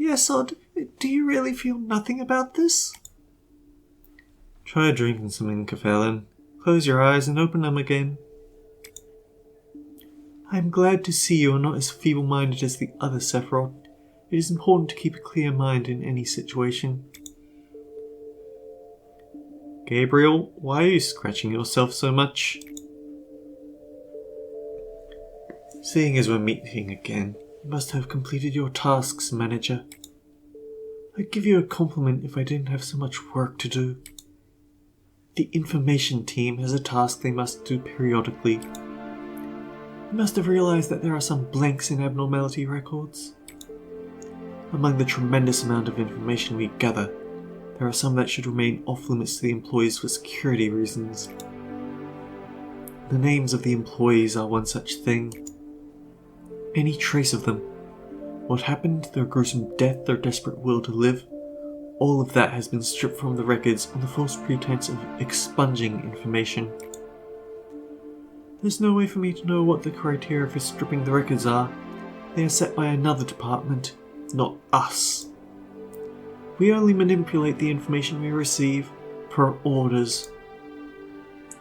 Yes, Odd, do you really feel nothing about this? Try drinking something, Kefalin. Close your eyes and open them again. I am glad to see you are not as feeble-minded as the other Sephiroth. It is important to keep a clear mind in any situation. Gabriel, why are you scratching yourself so much? Seeing as we're meeting again, you must have completed your tasks, Manager. I'd give you a compliment if I didn't have so much work to do. The information team has a task they must do periodically. You must have realized that there are some blanks in abnormality records. Among the tremendous amount of information we gather, there are some that should remain off-limits to the employees for security reasons. The names of the employees are one such thing. Any trace of them, what happened, their gruesome death, their desperate will to live, all of that has been stripped from the records on the false pretense of expunging information. There's no way for me to know what the criteria for stripping the records are. They are set by another department, not us. We only manipulate the information we receive per orders.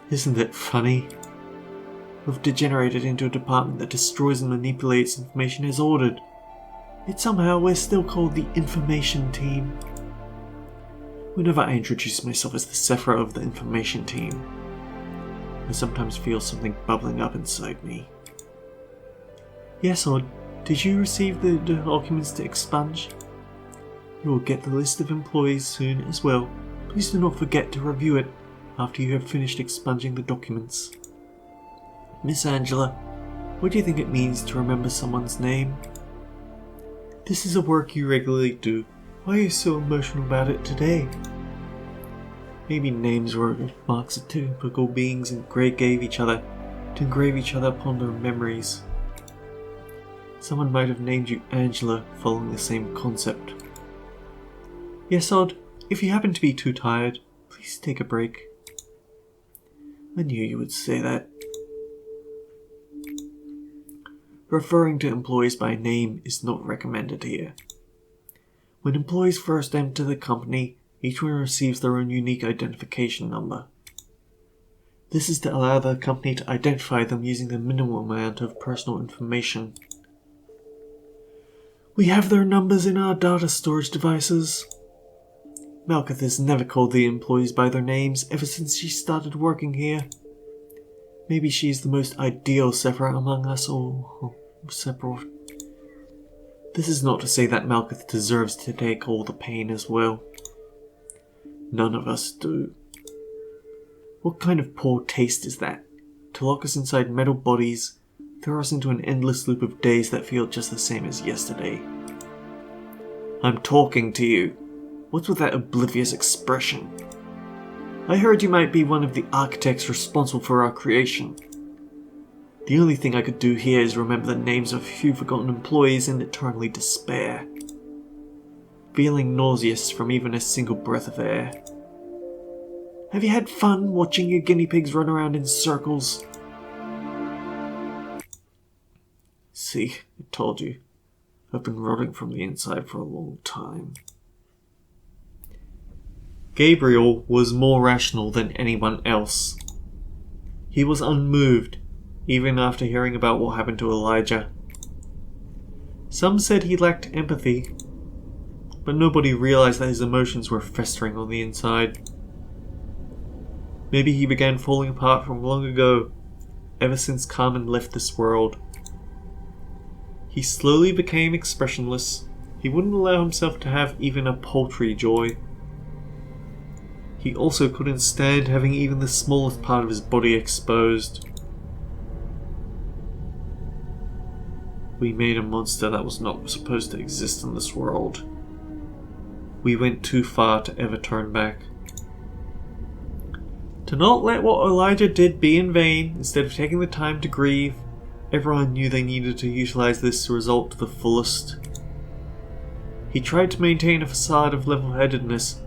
Isn't it funny? We've degenerated into a department that destroys and manipulates information as ordered. Yet somehow we're still called the information team. Whenever I introduce myself as the Sephiroth of the information team, I sometimes feel something bubbling up inside me. Yes, Odd, did you receive the documents to expunge? You will get the list of employees soon as well. Please do not forget to review it after you have finished expunging the documents. Miss Angela, what do you think it means to remember someone's name? This is a work you regularly do. Why are you so emotional about it today? Maybe names were marks of typical beings and engrave each other upon their memories. Someone might have named you Angela following the same concept. Yes, Odd, if you happen to be too tired, please take a break. I knew you would say that. Referring to employees by name is not recommended here. When employees first enter the company, each one receives their own unique identification number. This is to allow the company to identify them using the minimal amount of personal information. We have their numbers in our data storage devices. Malkuth has never called the employees by their names ever since she started working here. Maybe she is the most ideal Sephiroth among us all. Sephiroth. This is not to say that Malkuth deserves to take all the pain as well. None of us do. What kind of poor taste is that? To lock us inside metal bodies, throw us into an endless loop of days that feel just the same as yesterday. I'm talking to you. What's with that oblivious expression? I heard you might be one of the architects responsible for our creation. The only thing I could do here is remember the names of a few forgotten employees and eternally despair. Feeling nauseous from even a single breath of air. Have you had fun watching your guinea pigs run around in circles? See, I told you. I've been rotting from the inside for a long time. Gabriel was more rational than anyone else. He was unmoved, even after hearing about what happened to Elijah. Some said he lacked empathy, but nobody realized that his emotions were festering on the inside. Maybe he began falling apart from long ago, ever since Carmen left this world. He slowly became expressionless. He wouldn't allow himself to have even a paltry joy. He also couldn't stand having even the smallest part of his body exposed. We made a monster that was not supposed to exist in this world. We went too far to ever turn back. To not let what Elijah did be in vain, instead of taking the time to grieve, everyone knew they needed to utilize this result to the fullest. He tried to maintain a facade of level-headedness,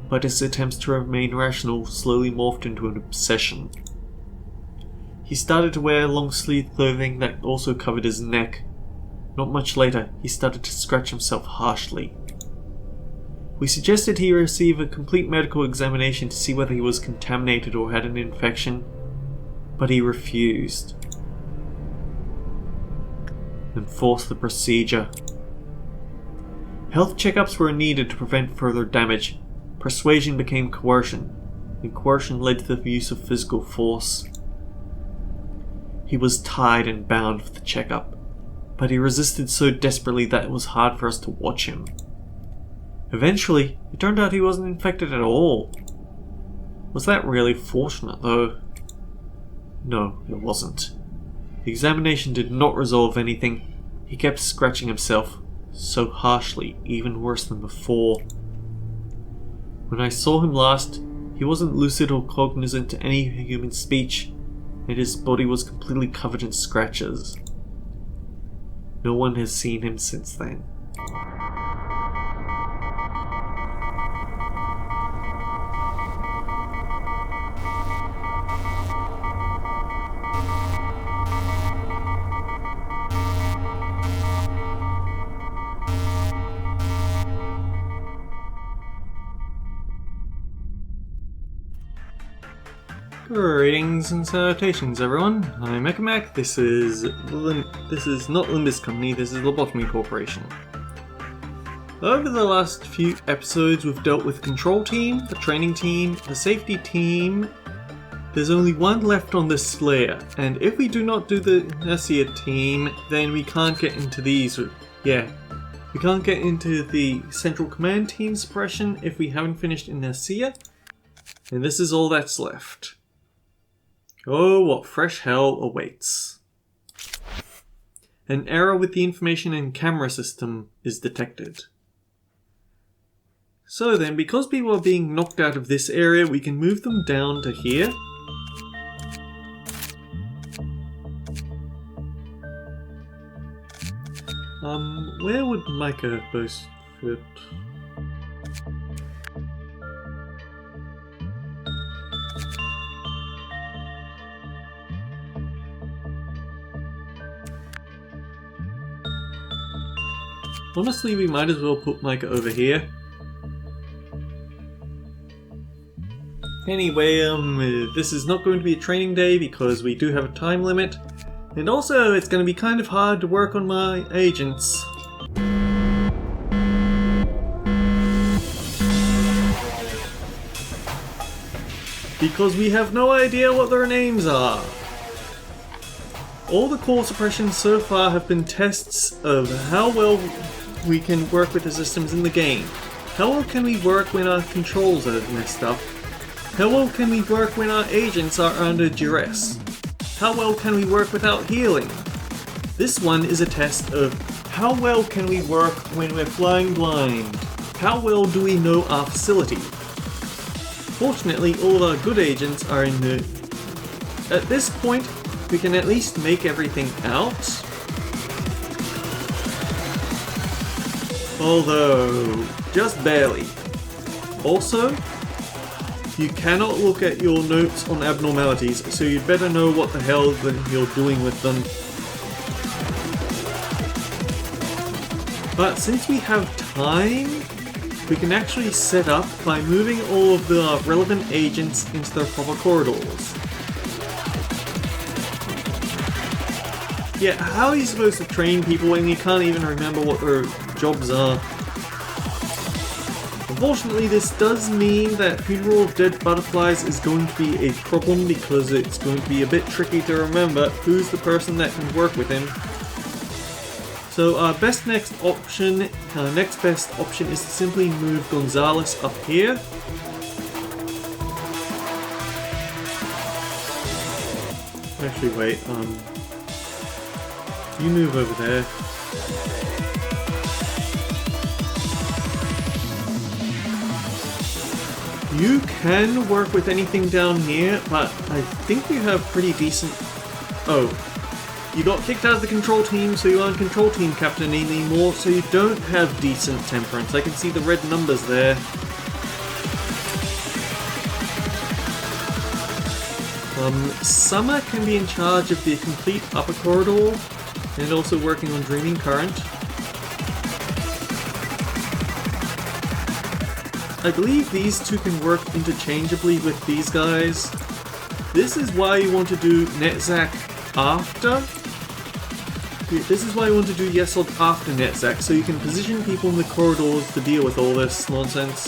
but his attempts to remain rational slowly morphed into an obsession. He started to wear long-sleeved clothing that also covered his neck. Not much later, he started to scratch himself harshly, We suggested he receive a complete medical examination to see whether he was contaminated or had an infection, but he refused and forced the procedure. Health checkups were needed to prevent further damage. Persuasion became coercion, and coercion led to the use of physical force. He was tied and bound for the checkup, but he resisted so desperately that it was hard for us to watch him. Eventually, it turned out he wasn't infected at all. Was that really fortunate, though? No, it wasn't. The examination did not resolve anything. He kept scratching himself, so harshly, even worse than before. When I saw him last, he wasn't lucid or cognizant to any human speech, and his body was completely covered in scratches. No one has seen him since then. Greetings and salutations, everyone. I'm Ekamac. This is not Limbus Company. This is Lobotomy Corporation. Over the last few episodes, we've dealt with the control team, the training team, the safety team. There's only one left on this layer, and if we do not do the Inertia team, then we can't get into these. We can't get into the Central Command team suppression if we haven't finished Inertia, and this is all that's left. Oh, what fresh hell awaits. An error with the information and camera system is detected. So then, because people are being knocked out of this area, we can move them down to here. Where would Micah best fit? Honestly, we might as well put Micah over here. Anyway, this is not going to be a training day because we do have a time limit. And also, it's going to be kind of hard to work on my agents. Because we have no idea what their names are. All the core suppressions so far have been tests of how well we can work with the systems in the game. How well can we work when our controls are messed up? How well can we work when our agents are under duress? How well can we work without healing? This one is a test of how well can we work when we're flying blind? How well do we know our facility? Fortunately, all of our good agents are in the... At this point, we can at least make everything out. Although, just barely. Also, you cannot look at your notes on abnormalities, so you'd better know what the hell you're doing with them. But since we have time, we can actually set up by moving all of the relevant agents into their proper corridors. Yeah, how are you supposed to train people when you can't even remember what their jobs are? Unfortunately, this does mean that Funeral of Dead Butterflies is going to be a problem because it's going to be a bit tricky to remember who's the person that can work with him. So our next best option is to simply move Gonzalez up here. Actually, wait, you move over there. You can work with anything down here, but I think you have pretty decent... Oh. You got kicked out of the control team, so you aren't control team captain anymore, so you don't have decent temperance. I can see the red numbers there. Summer can be in charge of the complete upper corridor, and also working on Dreaming Current. I believe these two can work interchangeably with these guys. This is why you want to do Netzach after. This is why you want to do Yesod after Netzach, so you can position people in the corridors to deal with all this nonsense.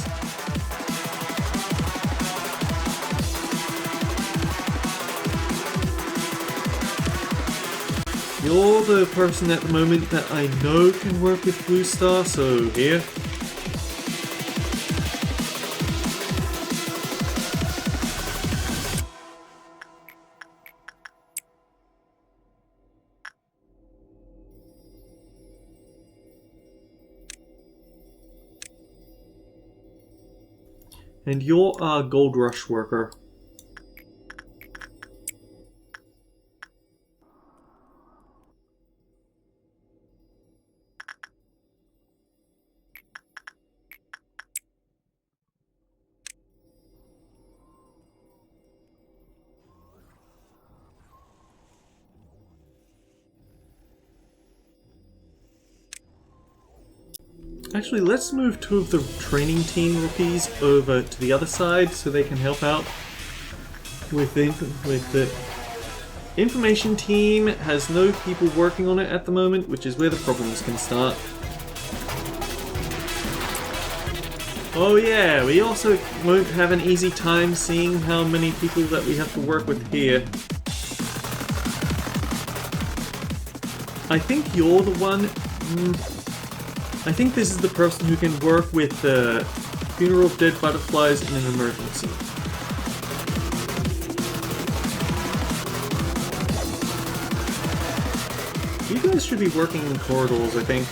You're the person at the moment that I know can work with Blue Star, so here. And you're our Gold Rush worker. Actually, let's move two of the training team rookies over to the other side so they can help out with the information team. Has no people working on it at the moment, which is where the problems can start. Oh yeah, we also won't have an easy time seeing how many people that we have to work with here. I think you're the one... I think this is the person who can work with the funeral of dead butterflies in an emergency. You guys should be working in corridors, I think.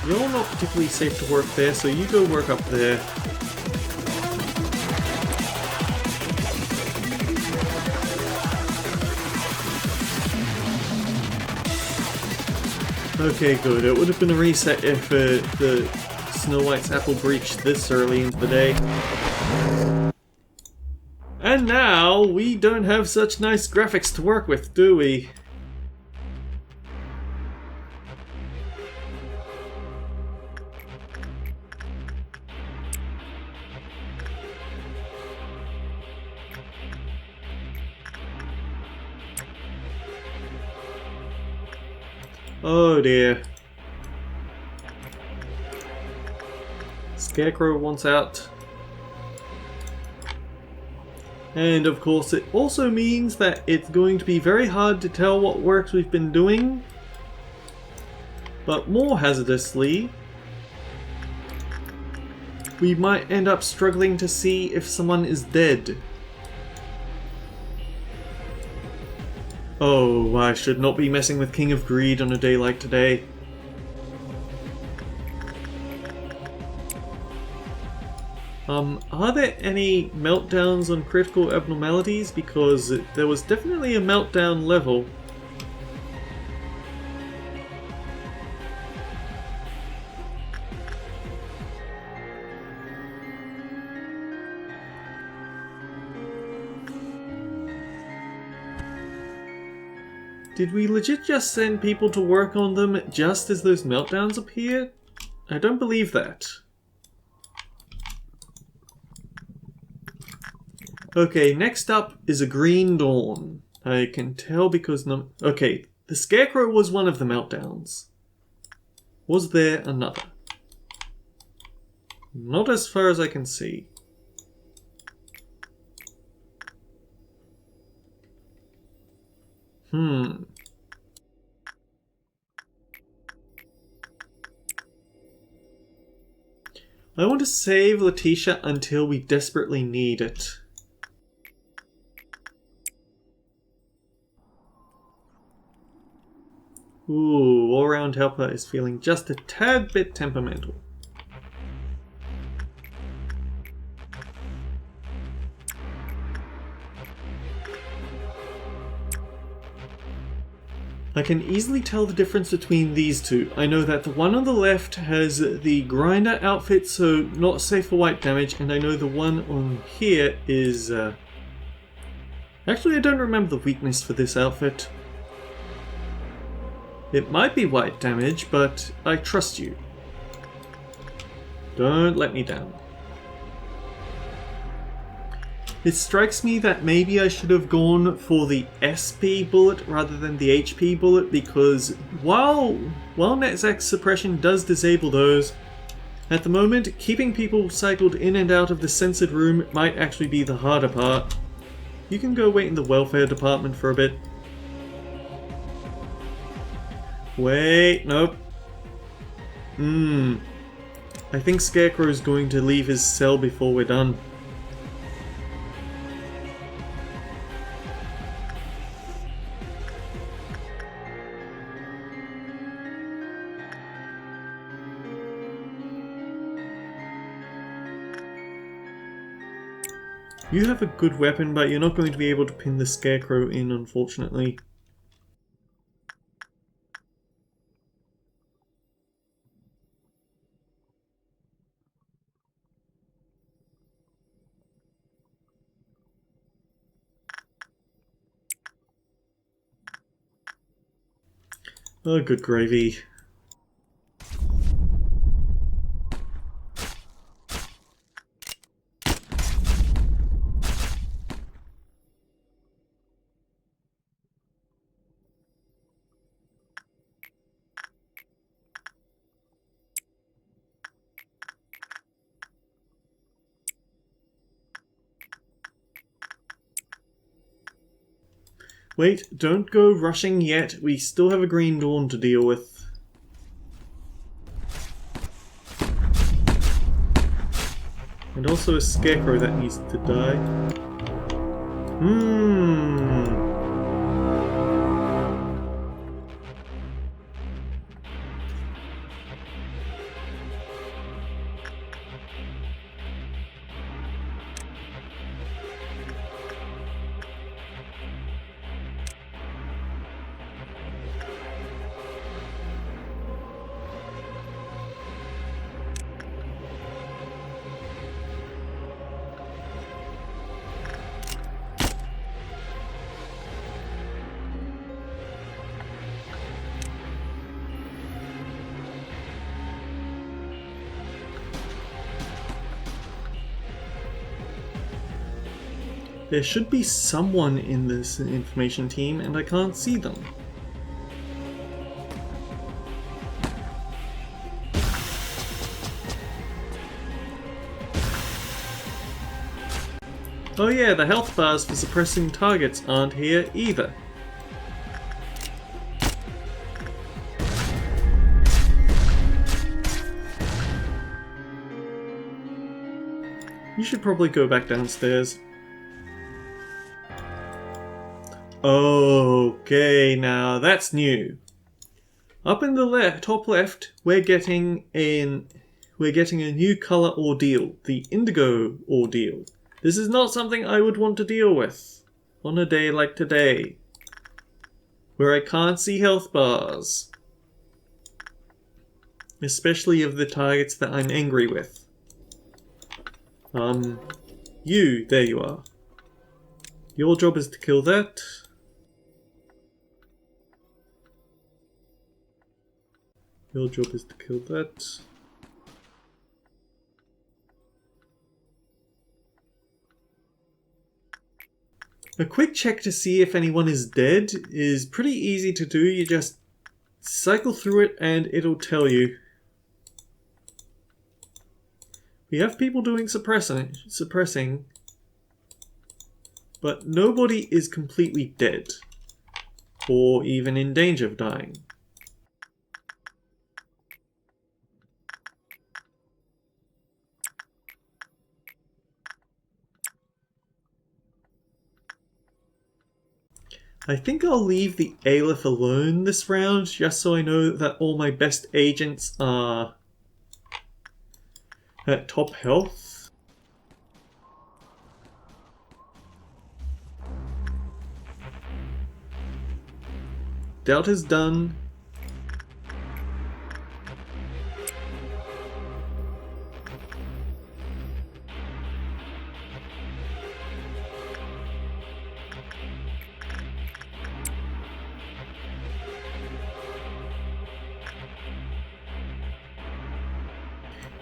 You're not particularly safe to work there, so you go work up there. Okay, good. It would have been a reset if the Snow White's apple breached this early into the day. And now, we don't have such nice graphics to work with, do we? Oh dear. Scarecrow wants out. And of course it also means that it's going to be very hard to tell what works we've been doing. But more hazardously, we might end up struggling to see if someone is dead. Oh, I should not be messing with King of Greed on a day like today. Are there any meltdowns on critical abnormalities? Because there was definitely a meltdown level. Did we legit just send people to work on them just as those meltdowns appear? I don't believe that. Okay, next up is a Green Dawn. I can tell because okay, the Scarecrow was one of the meltdowns. Was there another? Not as far as I can see. I want to save Letitia until we desperately need it. Ooh, all-round helper is feeling just a tad bit temperamental. I can easily tell the difference between these two. I know that the one on the left has the grinder outfit, so not safe for white damage, and I know the one on here is Actually, I don't remember the weakness for this outfit. It might be white damage, but I trust you. Don't let me down. It strikes me that maybe I should have gone for the SP bullet rather than the HP bullet, because while Netzach's suppression does disable those, at the moment, keeping people cycled in and out of the censored room might actually be the harder part. You can go wait in the welfare department for a bit. Wait, nope. I think Scarecrow's going to leave his cell before we're done. You have a good weapon, but you're not going to be able to pin the Scarecrow in, unfortunately. Oh, good gravy. Wait, don't go rushing yet. We still have a Green Dawn to deal with. And also a Scarecrow that needs to die. There should be someone in this information team, and I can't see them. Oh yeah, the health bars for suppressing targets aren't here either. You should probably go back downstairs. Okay, now that's new. Up in the top left, we're getting a new color ordeal, the Indigo ordeal. This is not something I would want to deal with on a day like today, where I can't see health bars, especially of the targets that I'm angry with. There you are. Your job is to kill that. Your job is to kill that. A quick check to see if anyone is dead is pretty easy to do. You just cycle through it and it'll tell you. We have people doing suppressing, but nobody is completely dead, or even in danger of dying. I think I'll leave the Aleph alone this round, just so I know that all my best agents are at top health. Delta's done.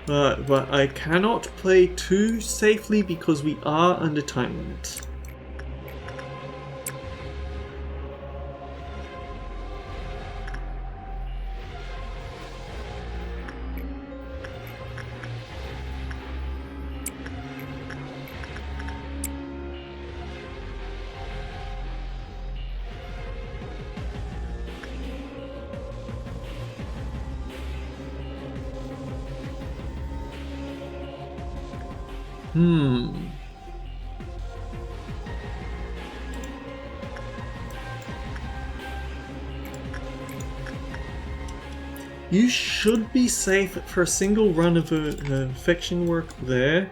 But I cannot play too safely because we are under time limit. You should be safe for a single run of infection work there.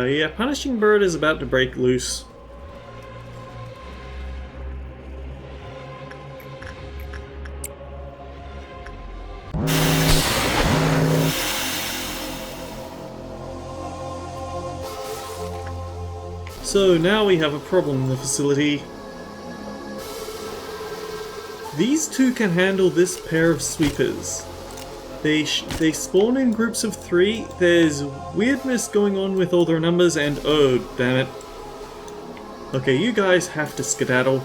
Yeah, Punishing Bird is about to break loose. So now we have a problem in the facility. These two can handle this pair of sweepers. They spawn in groups of 3. There's weirdness going on with all their numbers and oh, damn it. Okay, you guys have to skedaddle.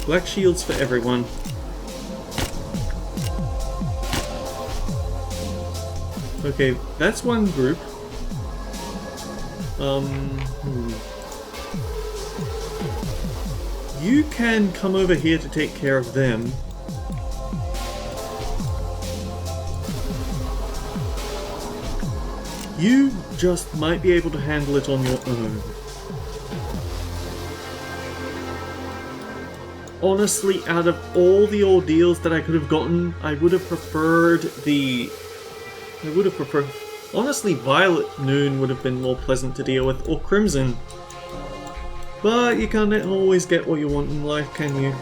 Black shields for everyone. Okay, that's one group. You can come over here to take care of them. You just might be able to handle it on your own. Honestly, out of all the ordeals that I could have gotten, I would have preferred honestly, Violet Noon would have been more pleasant to deal with, or Crimson. But you can't always get what you want in life, can you?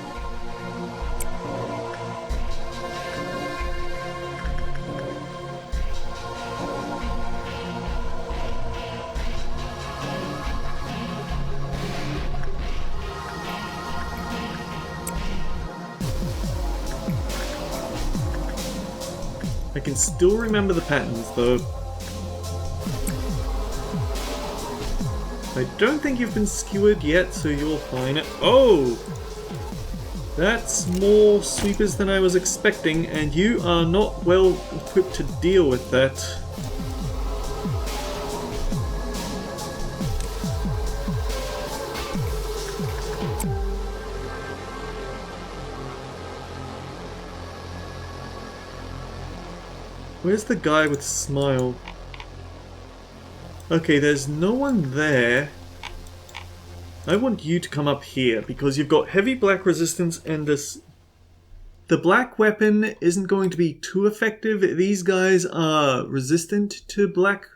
I can still remember the patterns, though. I don't think you've been skewered yet, so you'll find it. Oh! That's more sweepers than I was expecting, and you are not well equipped to deal with that. Where's the guy with the smile? Okay, there's no one there. I want you to come up here because you've got heavy black resistance and this. The black weapon isn't going to be too effective. These guys are resistant to black.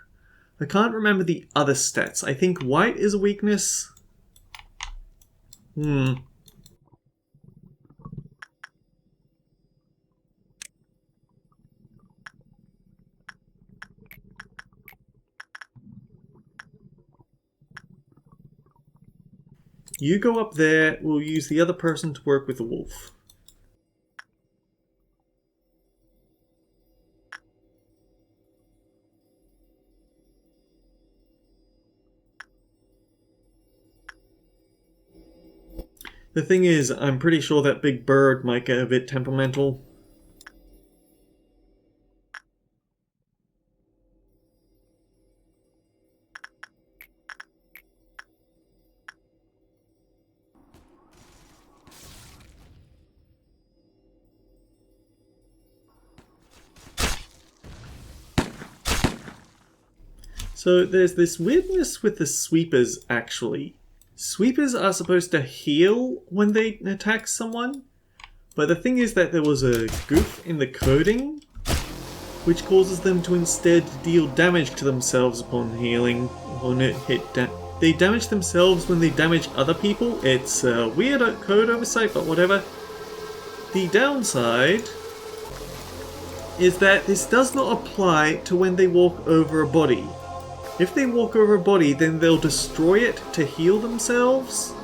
I can't remember the other stats. I think white is a weakness. You go up there, we'll use the other person to work with the wolf. The thing is, I'm pretty sure that big bird might get a bit temperamental. So there's this weirdness with the sweepers, actually. Sweepers are supposed to heal when they attack someone, but the thing is that there was a goof in the coding, which causes them to instead deal damage to themselves upon healing. They damage themselves when they damage other people. It's a weird code oversight, but whatever. The downside is that this does not apply to when they walk over a body. If they walk over a body, then they'll destroy it to heal themselves.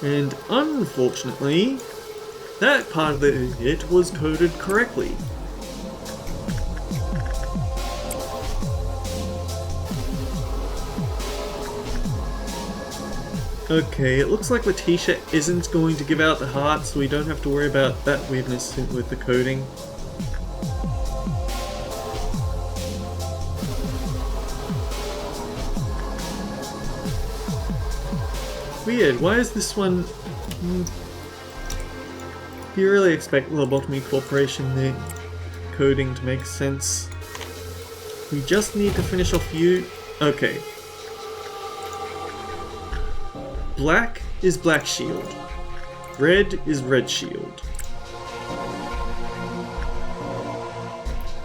And unfortunately, that part of it was coded correctly. Okay, it looks like Letitia isn't going to give out the heart, so we don't have to worry about that weirdness with the coding. Weird, why is this one... You really expect Lobotomy Corporation the coding to make sense. We just need to finish off you... Okay. Black is black shield. Red is red shield.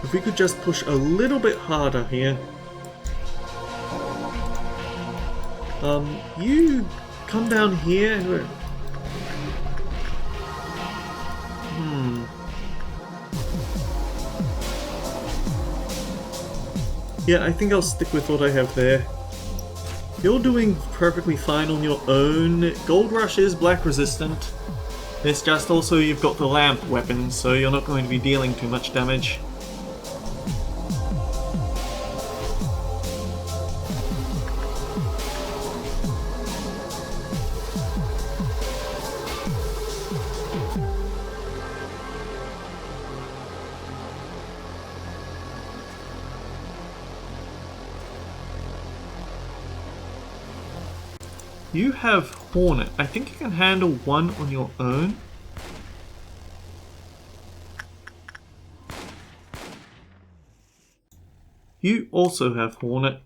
If we could just push a little bit harder here. You come down here. Yeah, I think I'll stick with what I have there. You're doing perfectly fine on your own. Gold Rush is black resistant. It's just also you've got the lamp weapon, so you're not going to be dealing too much damage. You have Hornet. I think you can handle one on your own. You also have Hornet.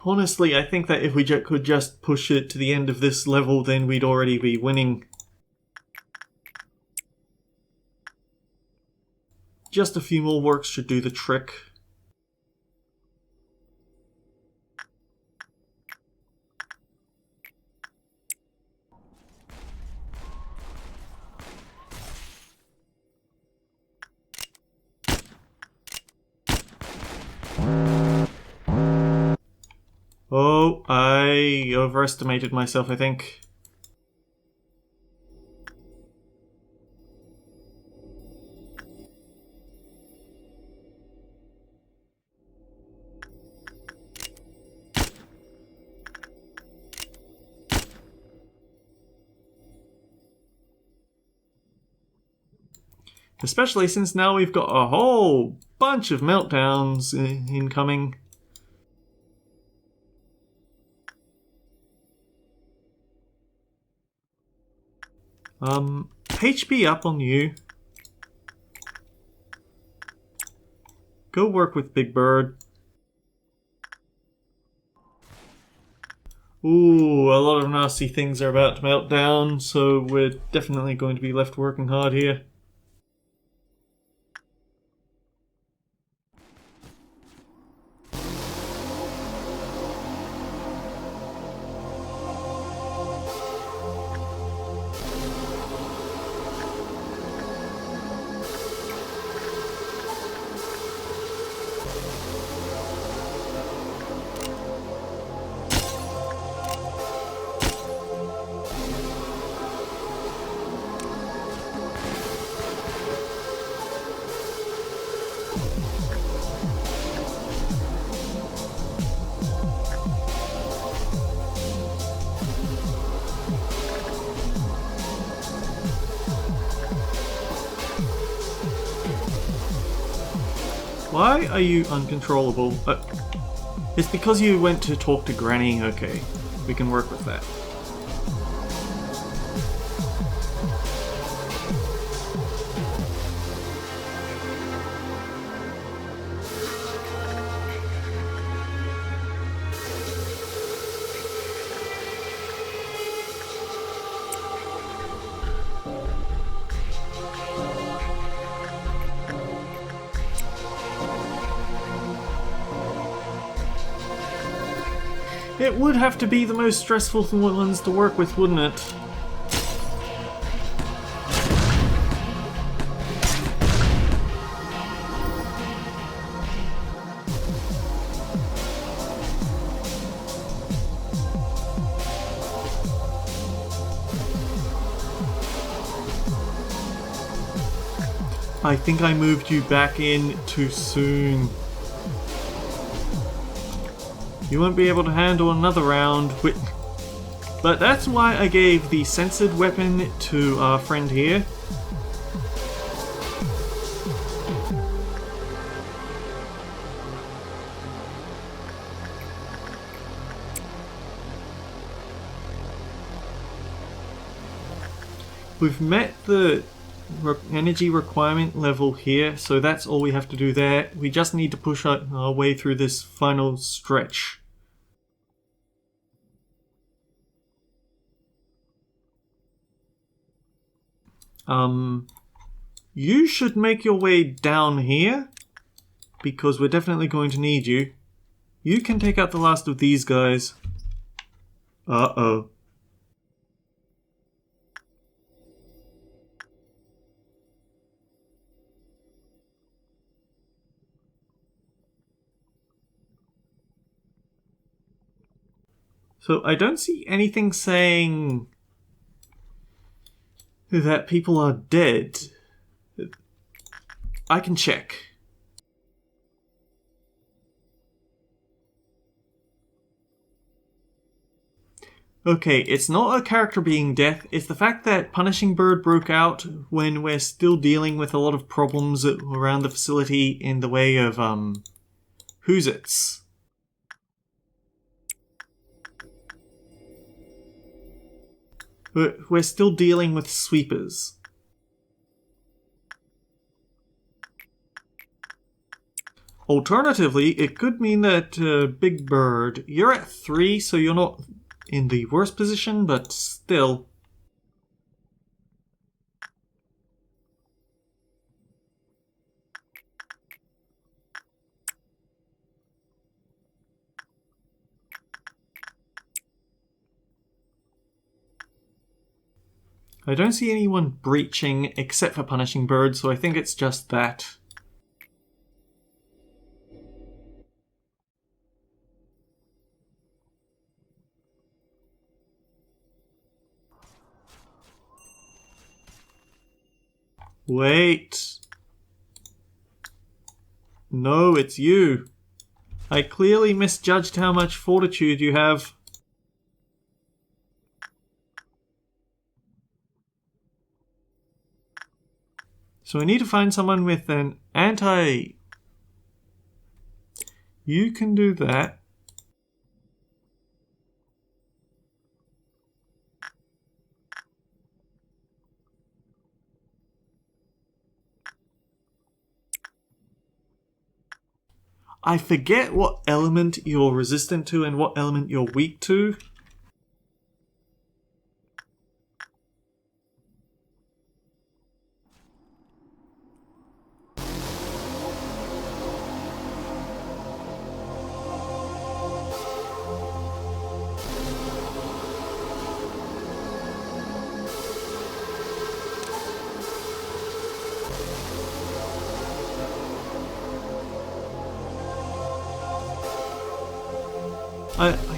Honestly, I think that if we could just push it to the end of this level, then we'd already be winning. Just a few more works should do the trick. Oh, I overestimated myself, I think. Especially since now we've got a whole bunch of meltdowns incoming. HP up on you. Go work with Big Bird. Ooh, a lot of nasty things are about to melt down, so we're definitely going to be left working hard here. Why are you uncontrollable? It's because you went to talk to Granny. Okay, we can work with that. It would have to be the most stressful ones to work with, wouldn't it? I think I moved you back in too soon. You won't be able to handle another round with... But that's why I gave the censored weapon to our friend here. We've met the energy requirement level here, so that's all we have to do there. We just need to push our way through this final stretch. You should make your way down here, because we're definitely going to need you. You can take out the last of these guys. Uh-oh. So I don't see anything saying that people are dead. I can check. Okay, it's not a character being dead, it's the fact that Punishing Bird broke out when we're still dealing with a lot of problems around the facility in the way of, who's-its. We're still dealing with sweepers. Alternatively, it could mean that Big Bird, you're at 3, so you're not in the worst position, but still. I don't see anyone breaching except for Punishing Bird, so I think it's just that. Wait. No, it's you. I clearly misjudged how much fortitude you have. So we need to find someone with an anti... You can do that. I forget what element you're resistant to and what element you're weak to.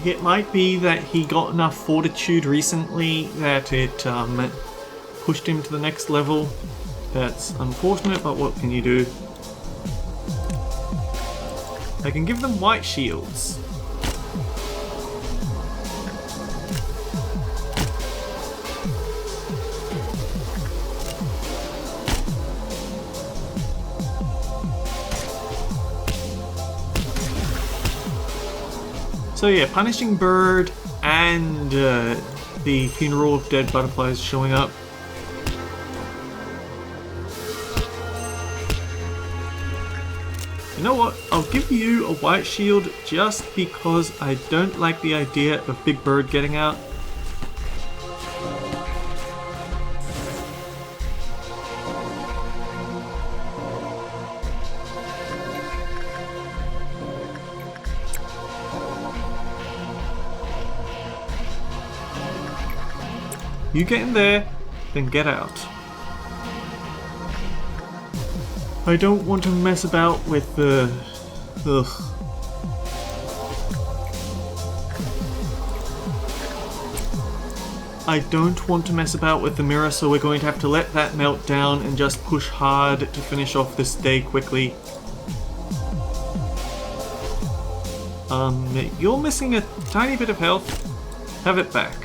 It might be that he got enough fortitude recently that it pushed him to the next level. That's unfortunate, but what can you do? I can give them white shields. So yeah, Punishing Bird and the Funeral of Dead Butterflies showing up. You know what? I'll give you a white shield just because I don't like the idea of Big Bird getting out. You get in there, then get out. I don't want to mess about with the... Ugh. I don't want to mess about with the mirror, so we're going to have to let that melt down and just push hard to finish off this day quickly. You're missing a tiny bit of health. Have it back.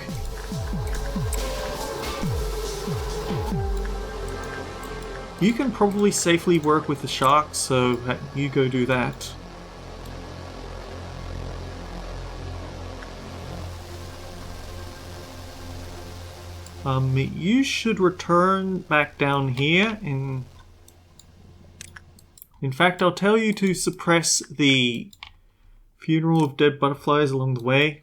You can probably safely work with the shark, so you go do that. You should return back down here. In fact, I'll tell you to suppress the funeral of dead butterflies along the way.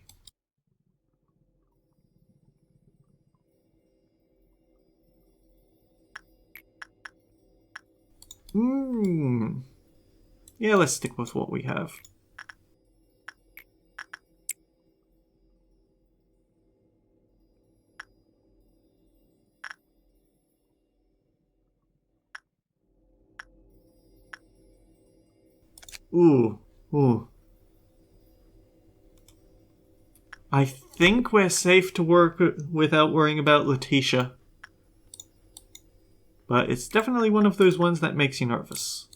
Yeah, let's stick with what we have. Ooh. I think we're safe to work without worrying about Letitia. But it's definitely one of those ones that makes you nervous.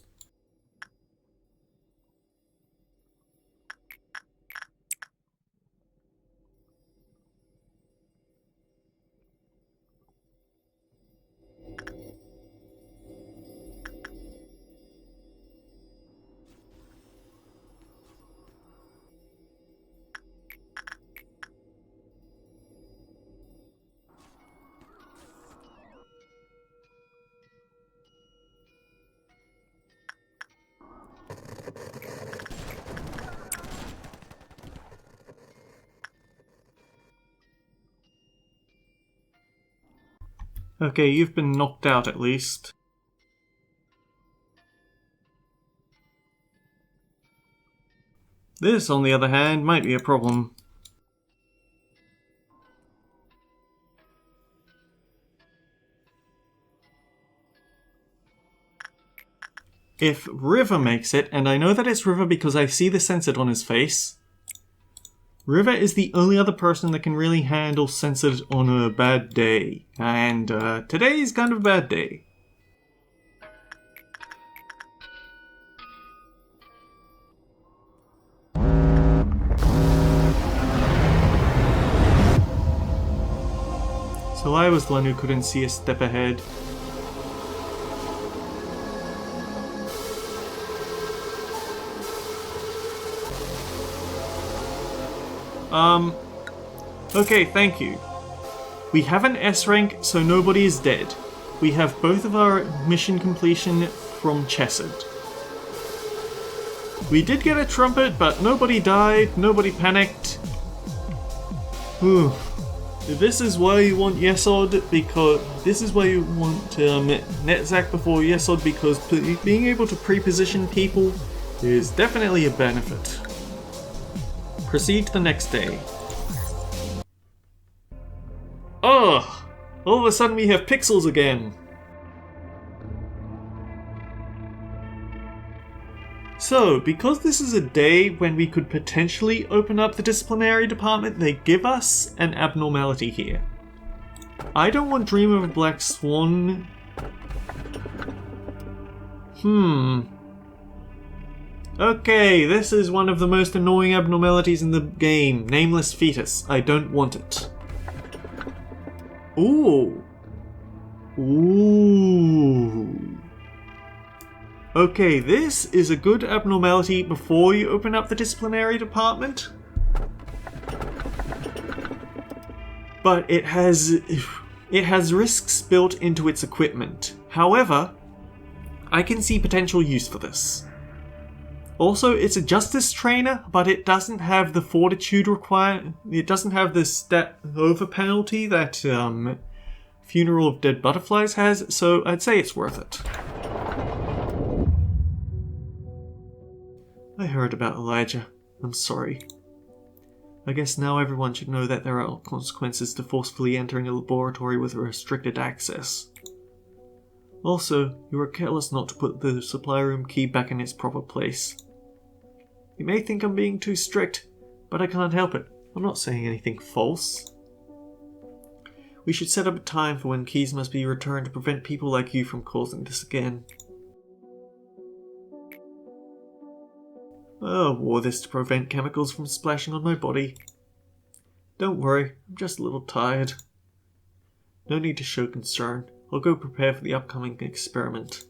Okay, you've been knocked out at least. This, on the other hand, might be a problem. If River makes it, and I know that it's River because I see the censored on his face, River is the only other person that can really handle censored on a bad day. And today is kind of a bad day. So I was the one who couldn't see a step ahead. Okay, thank you. We have an S rank, so nobody is dead. We have both of our mission completion from Chesed. We did get a trumpet, but nobody died, nobody panicked. Whew. This is why you want Yesod, because this is why you want Netzach before Yesod, because being able to pre-position people is definitely a benefit. Proceed to the next day. Ugh! All of a sudden we have pixels again! So, because this is a day when we could potentially open up the disciplinary department, they give us an abnormality here. I don't want Dream of a Black Swan. Okay, this is one of the most annoying abnormalities in the game. Nameless fetus. I don't want it. Ooh. Okay, this is a good abnormality before you open up the disciplinary department. But it has risks built into its equipment. However, I can see potential use for this. Also, it's a justice trainer, but it doesn't have the fortitude required. It doesn't have the step over penalty that Funeral of Dead Butterflies has, so I'd say it's worth it. I heard about Elijah. I'm sorry. I guess now everyone should know that there are consequences to forcefully entering a laboratory with restricted access. Also, you were careless not to put the supply room key back in its proper place. You may think I'm being too strict, but I can't help it. I'm not saying anything false. We should set up a time for when keys must be returned to prevent people like you from causing this again. I wore this to prevent chemicals from splashing on my body. Don't worry, I'm just a little tired. No need to show concern. I'll go prepare for the upcoming experiment.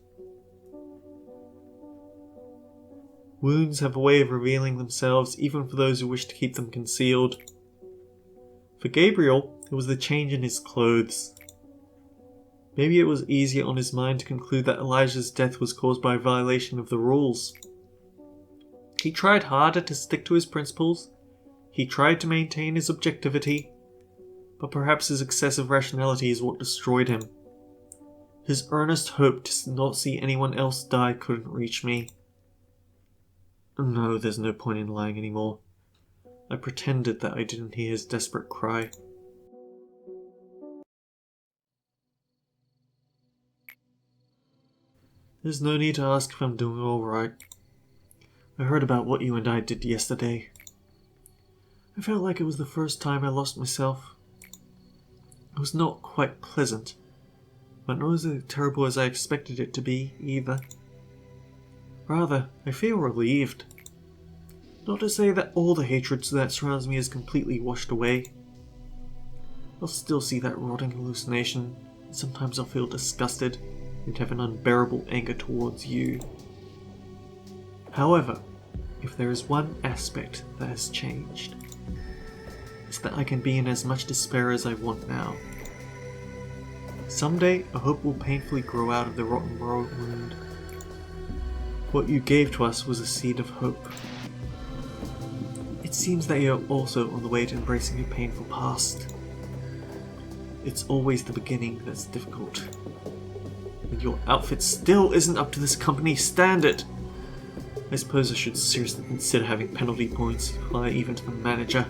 Wounds have a way of revealing themselves even for those who wish to keep them concealed. For Gabriel, it was the change in his clothes. Maybe it was easier on his mind to conclude that Elijah's death was caused by a violation of the rules. He tried harder to stick to his principles. He tried to maintain his objectivity. But perhaps his excessive rationality is what destroyed him. His earnest hope to not see anyone else die couldn't reach me. No, there's no point in lying anymore. I pretended that I didn't hear his desperate cry. There's no need to ask if I'm doing alright. I heard about what you and I did yesterday. I felt like it was the first time I lost myself. It was not quite pleasant, but not as terrible as I expected it to be, either. Rather, I feel relieved. Not to say that all the hatred that surrounds me is completely washed away. I'll still see that rotting hallucination, and sometimes I'll feel disgusted and have an unbearable anger towards you. However, if there is one aspect that has changed, it's that I can be in as much despair as I want now. Someday, a hope will painfully grow out of the rotten wound. What you gave to us was a seed of hope. It seems that you're also on the way to embracing your painful past. It's always the beginning that's difficult. And your outfit still isn't up to this company's standard. I suppose I should seriously consider having penalty points apply even to the manager.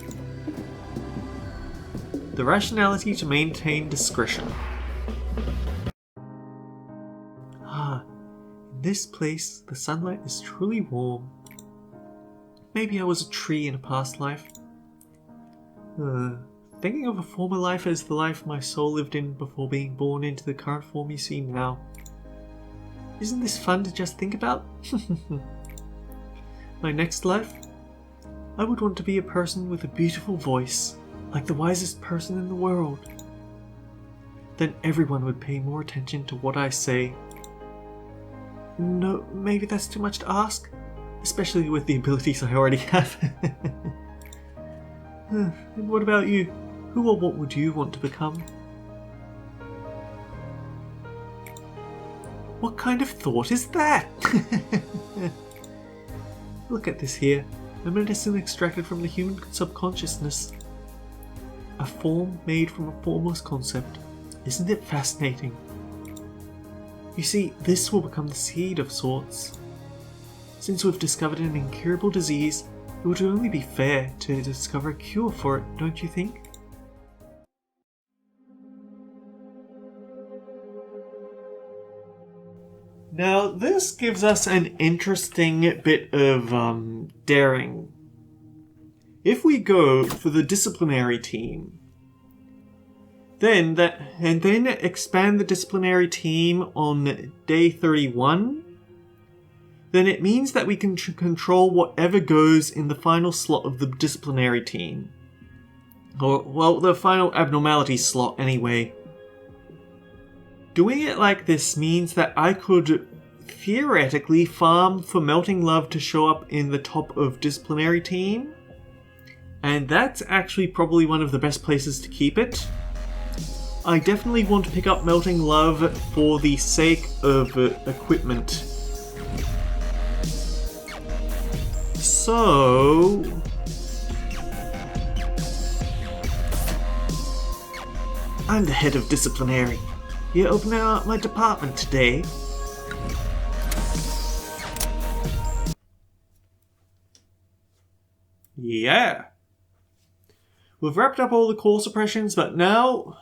The rationality to maintain discretion. In this place, the sunlight is truly warm. Maybe I was a tree in a past life. Thinking of a former life as the life my soul lived in before being born into the current form you see now. Isn't this fun to just think about? My next life? I would want to be a person with a beautiful voice, like the wisest person in the world. Then everyone would pay more attention to what I say. No, maybe that's too much to ask, especially with the abilities I already have. And what about you? Who or what would you want to become? What kind of thought is that? Look at this here, a medicine extracted from the human subconsciousness. A form made from a formless concept. Isn't it fascinating? You see, this will become the seed of sorts. Since we've discovered an incurable disease, it would only be fair to discover a cure for it, don't you think? Now, this gives us an interesting bit of daring. If we go for the disciplinary team, then expand the disciplinary team on day 31, then it means that we can control whatever goes in the final slot of the disciplinary team. Or, well, the final abnormality slot anyway. Doing it like this means that I could theoretically farm for Melting Love to show up in the top of disciplinary team. And that's actually probably one of the best places to keep it. I definitely want to pick up Melting Love for the sake of equipment. So... I'm the head of disciplinary. You're opening up my department today. Yeah. We've wrapped up all the core suppressions, but now...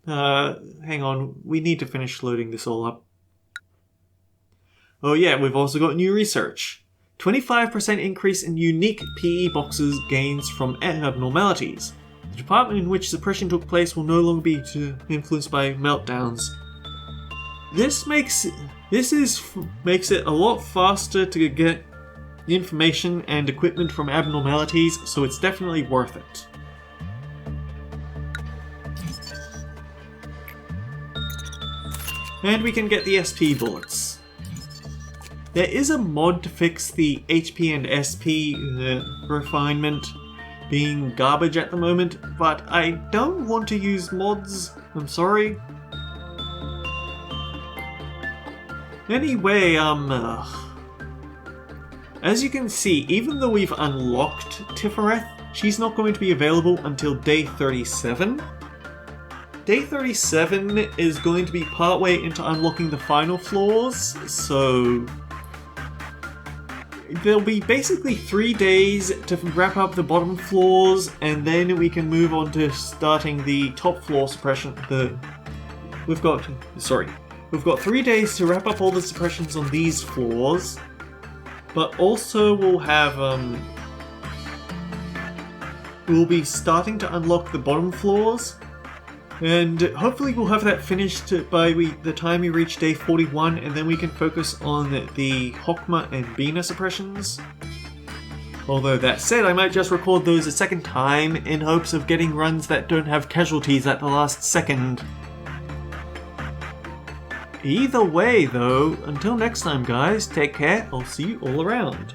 hang on, we need to finish loading this all up. Oh yeah, we've also got new research. 25% increase in unique PE boxes gains from abnormalities. The department in which suppression took place will no longer be influenced by meltdowns. This makes it a lot faster to get information and equipment from abnormalities, so it's definitely worth it. And we can get the SP bullets. There is a mod to fix the HP and SP refinement being garbage at the moment, but I don't want to use mods, I'm sorry. Anyway, as you can see, even though we've unlocked Tifereth, she's not going to be available until day 37. Day 37 is going to be partway into unlocking the final floors, so there'll be basically 3 days to wrap up the bottom floors, and then we can move on to starting the top floor suppression. We've got 3 days to wrap up all the suppressions on these floors, but also we'll be starting to unlock the bottom floors, and hopefully we'll have that finished by the time we reach day 41, and then we can focus on the Hokma and Bina suppressions. Although that said, I might just record those a second time in hopes of getting runs that don't have casualties at the last second. Either way though, until next time guys, take care, I'll see you all around.